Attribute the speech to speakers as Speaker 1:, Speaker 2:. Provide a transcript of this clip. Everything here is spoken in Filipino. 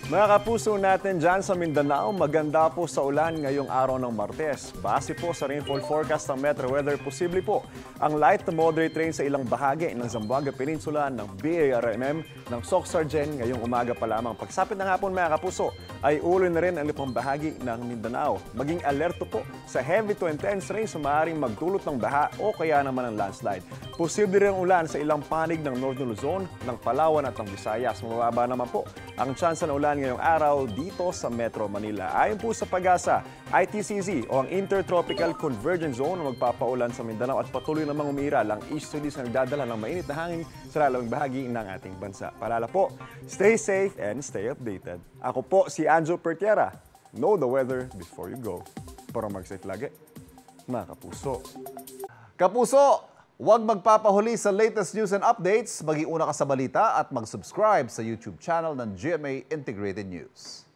Speaker 1: Mga kapuso natin dyan sa Mindanao, maganda po sa ulan ngayong araw ng Martes. Base po sa rainfall forecast ng Metro Weather, posible po ang light to moderate rain sa ilang bahagi ng Zamboanga Peninsula, ng BARMM, ng Soc-Sargen ngayong umaga pa lamang. Pagsapit ng hapon mga kapuso, ay ulan na rin ang ibang bahagi ng Mindanao. Maging alerto po sa heavy to intense rain sa maaaring magdulot ng baha o kaya naman ng landslide. Posible rin ang ulan sa ilang panig ng Northern Luzon, ng Palawan at ng Visayas. Mababa naman po ang tsansa ng ulan ngayong araw dito sa Metro Manila. Ayon po sa Pag-asa, ITCZ o ang Intertropical Convergence Zone na magpapaulan sa Mindanao at patuloy namang umiiral ang easterlies na nagdadala ng mainit na hangin sa lalawang bahagi ng ating bansa. Paalala po, stay safe and stay updated. Ako po si Anjo Pertiera. Know the weather before you go. Para mag-safe lagi, mga kapuso.
Speaker 2: Kapuso, huwag magpapahuli sa latest news and updates. Mag-iuna ka sa balita at mag-subscribe sa YouTube channel ng GMA Integrated News.